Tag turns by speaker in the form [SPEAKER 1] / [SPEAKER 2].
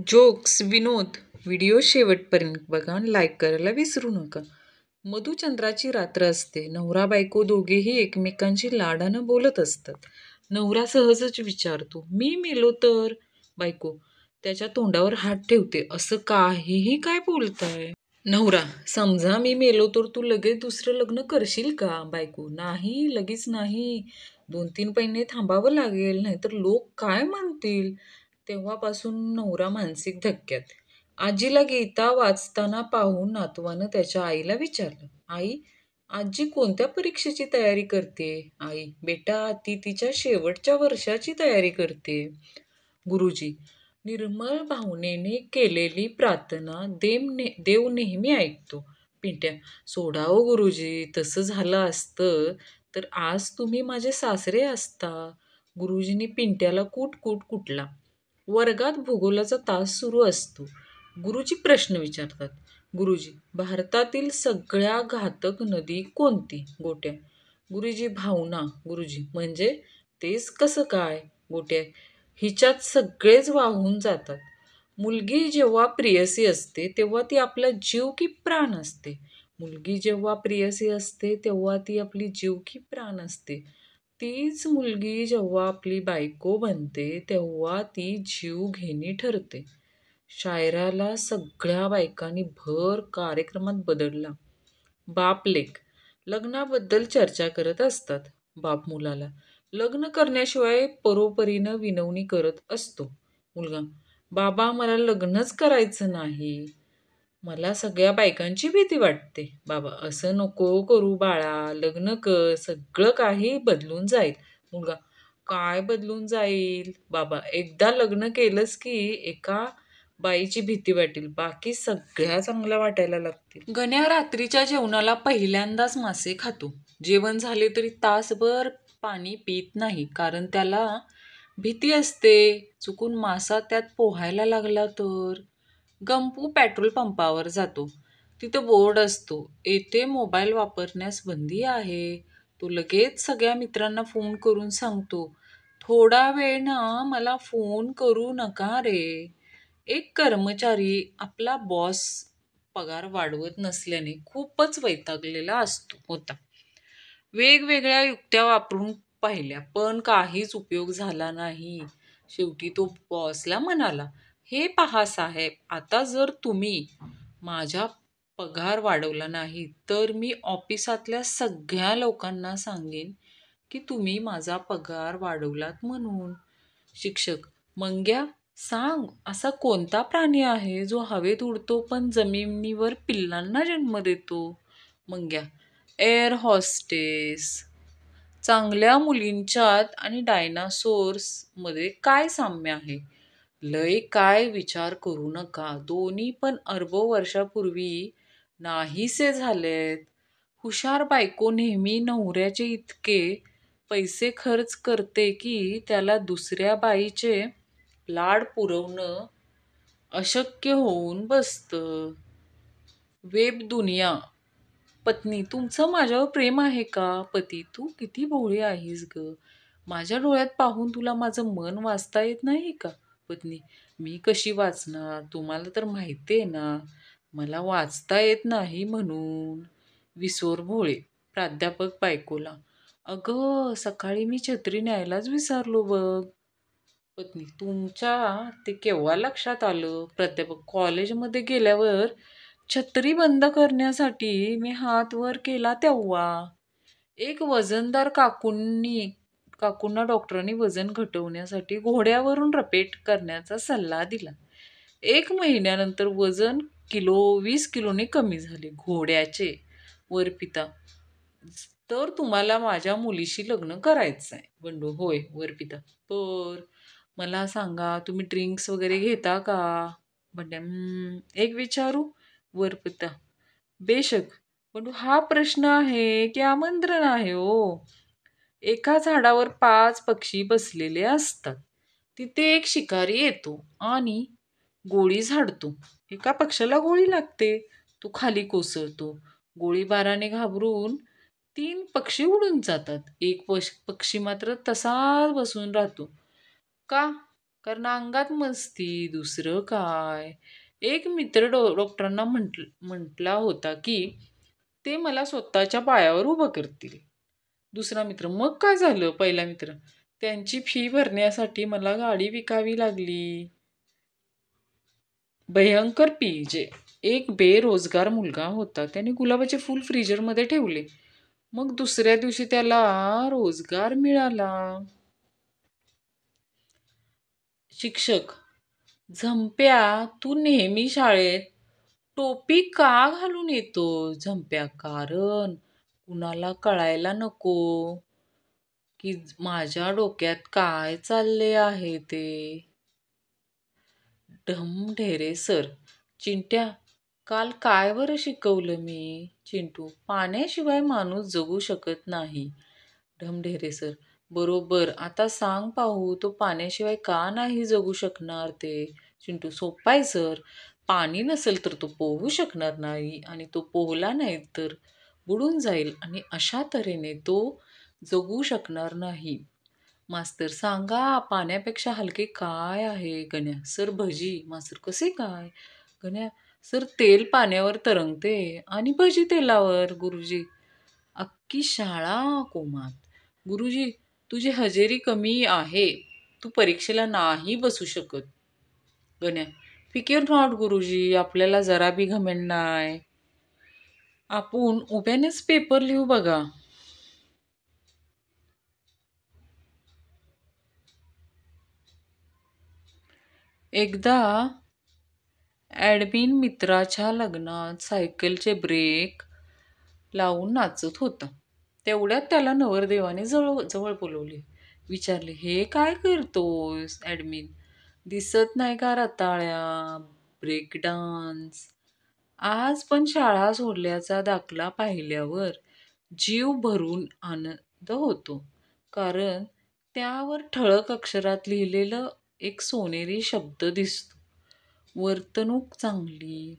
[SPEAKER 1] Jokes, विनोद, video शेवटपर्यंत बघा आणि लाईक करायला विसरू नका. मधुचंद्राची रात्र असते. नवरा बायको दोघेही एकमेकांशी लाडानं बोलत असतात. नवरा सहजच विचारतो, मी मेलो तर? बायको त्याच्या तोंडावर हात ठेवते, असं काहीही काय बोलताय? नवरा, समजा मी मेलो तर तू लगेच दुसरं लग्न करशील का? बायको, नाही, लगेच नाही. 2-3 महिने थांबावं लागेल, नाहीतर लोक काय म्हणतील? तेव्हापासून नवरा मानसिक धक्क्यात. आजीला गीता वाचताना पाहून नातवानं त्याच्या आईला विचारलं, आई, आजी कोणत्या परीक्षेची तयारी करते? आई, बेटा, ती तिच्या शेवटच्या वर्षाची तयारी करते. गुरुजी, निर्मळ भावनेने केलेली प्रार्थना देव नेहमी ऐकतो. पिंट्या, सोडा हो गुरुजी, तसं झालं असतं तर आज तुम्ही माझे सासरे असता. गुरुजींनी पिंट्याला कुट कुटला. वर्गात भूगोलाचा तास सुरू असतो. गुरुजी प्रश्न विचारतात. गुरुजी, भारतातील सगळ्या घातक नदी कोणती? गोट्या, गुरुजी, भावना. गुरुजी, म्हणजे तेच कसं काय? गोट्या, हिच्यात सगळेच वाहून जातात. मुलगी जेव्हा प्रियसी असते तेव्हा ती आपला जीव की प्राण असते. मुलगी जेव्हा प्रियसी असते तेव्हा ती आपली जीव की प्राण असते. तीच मुलगी जेव्हा आपली बायको बनते तेव्हा ती जीव घेणी ठरते. शायराला सगळ्या बायकांनी भर कार्यक्रमात बदलला. बाप लेक लग्नाबद्दल चर्चा करत असतात. बाप मुलाला लग्न करण्याशिवाय परोपरीनं विनवणी करत असतो. मुलगा, बाबा, मला लग्नच करायचं नाही. मला सगळ्या बायकांची भीती वाटते. बाबा, असं नको करू बाळा, लग्न कर, सगळं काही बदलून जाईल. मुलगा, काय बदलून जाईल? बाबा, एकदा लग्न केलंस की एका बाईची भीती वाटेल, बाकी सगळ्या चांगल्या वाटायला लागतील. गण्या रात्रीच्या जेवणाला पहिल्यांदाच मासे खातो. जेवण झाले तरी तासभर पाणी पित नाही, कारण त्याला भीती असते चुकून मासा त्यात पोहायला लागला तर. गंपू पेट्रोल पंपावर जातो. तिथं बोर्ड असतो, येथे मोबाईल वापरण्यास बंदी आहे. तो लगेच सगळ्या मित्रांना फोन करून सांगतो, थोडा वेळ ना मला फोन करू नका रे. एक कर्मचारी आपला बॉस पगार वाढवत नसल्याने खूपच वैतागलेला होता. वेगवेगळ्या युक्त्या वापरून पाहिल्या पण काहीच उपयोग झाला नाही. शेवटी तो बॉसला म्हणाला, हे पहा साहेब, आता जर तुम्ही माझा पगार वाढवला नाही तर मी ऑफिसातल्या सगळ्या लोकांना सांगेन की तुम्ही माझा पगार वाढवलात म्हणून. शिक्षक, मंग्या, सांग, असा कोणता प्राणी आहे जो हवेत उडतो पण जमिनीवर पिल्लांना जन्म देतो? मंग्या, एअर हॉस्टेस. चांगल्या मुलींच्यात आणि डायनासोर्स मध्ये काय साम्य आहे? लय काय विचार करू नका, दोन्ही पण अरबो वर्षापूर्वी नाहीसे झालेत. हुशार बायको नेहमी नवऱ्याचे इतके पैसे खर्च करते की त्याला दुसऱ्या बाईचे लाड पुरवणं अशक्य होऊन बसतं. वेब दुनिया. पत्नी, तुमचं माझ्यावर प्रेम आहे का? पती, तू किती भोळी आहेस ग. माझ्या डोळ्यात पाहून तुला माझं मन वाचता येत नाही का? पत्नी, मी कशी वाचणार? तुम्हाला तर माहिती आहे ना मला वाचता येत नाही म्हणून. विसोर भोळे. प्राध्यापक बायकोला, अगं, सकाळी मी छत्री न्यायलाच विसरलो बघ. पत्नी, तुमच्या ते केव्हा लक्षात आलं? प्राध्यापक, कॉलेजमध्ये गेल्यावर छत्री बंद करण्यासाठी मी हात वर केला तेव्हा. एक वजनदार काकूंना डॉक्टरांनी वजन घटवण्यासाठी घोड्यावरून रपेट करण्याचा सल्ला दिला. 1 महिन्यानंतर वजन 20 किलोने कमी झाले. घोड्याचे. वर पिता, तर तुम्हाला माझ्या मुलीशी लग्न करायचंय. बंडू, होय. वर पिता, पर मला सांगा, तुम्ही ड्रिंक्स वगैरे घेता का? बंड्या, एक विचारू? वर पिता, बेशक. पण हा प्रश्न आहे की आमंत्रण आहे हो? एका झाडावर 5 पक्षी बसलेले असतात. तिथे एक शिकारी येतो आणि गोळी झाडतो. एका पक्षाला गोळी लागते, तो खाली कोसळतो. गोळीबाराने घाबरून 3 पक्षी उडून जातात. एक पक्षी मात्र तसाच बसून राहतो. का? कारण अंगात मस्ती, दुसरं काय. एक मित्र डॉक्टरांना म्हटला होता की ते मला स्वतःच्या पायावर उभं करतील. दुसरा मित्र, मग काय झालं? पहिला मित्र, त्यांची फी भरण्यासाठी मला गाडी विकावी लागली. भयंकर पीजे. एक बेरोजगार मुलगा होता. त्याने गुलाबाचे फूल फ्रीजरमध्ये ठेवले. मग दुसऱ्या दिवशी त्याला रोजगार मिळाला. शिक्षक, झंप्या, तू नेहमी शाळेत टोपी का घालून येतो? झंप्या, कारण कुणाला कळायला नको की माझ्या डोक्यात काय चालले आहे ते. ढमढेरे सर, चिंट्या, काल काय बरं शिकवलं मी? चिंटू, पाण्याशिवाय माणूस जगू शकत नाही. ढमढेरे सर, बरोबर. आता सांग पाहू, तो पाण्याशिवाय का नाही जगू शकणार ते? चिंटू, सोपं आहे सर. पाणी नसेल तर तो पोहू शकणार नाही, आणि तो पोहला नाही तर बुडून जाईल, आणि अशा तऱ्हेने तो जगू शकणार नाही. मास्तर, सांगा, पाण्यापेक्षा हलके काय आहे? गण्या, सर, भजी. मास्तर, कसे काय? गण्या, सर, तेल पाण्यावर तरंगते आणि भजी तेलावर. गुरुजी, अख्खी शाळा कोमात. गुरुजी, तुझी हजेरी कमी आहे, तू परीक्षेला नाही बसू शकत. गण्या, फिकेर नॉट गुरुजी, आपल्याला जरा बी घमेंड नाही. आपण उभ्यानेच पेपर लिहू बघा. एकदा ॲडमिन मित्राच्या लग्नात सायकलचे ब्रेक लावून नाचत होता. तेवढ्यात त्याला नवरदेवाने जवळ जवळ बोलवले. विचारले, हे काय करतोस ॲडमिन? दिसत नाही का रताळ्या? Break dance. आज पण शाळा सोडल्याचा दाखला पाहिल्यावर जीव भरून आनंद होतो. कारण त्यावर ठळक अक्षरात लिहिलेलं एक सोनेरी शब्द दिसतो. वर्तणूक चांगली,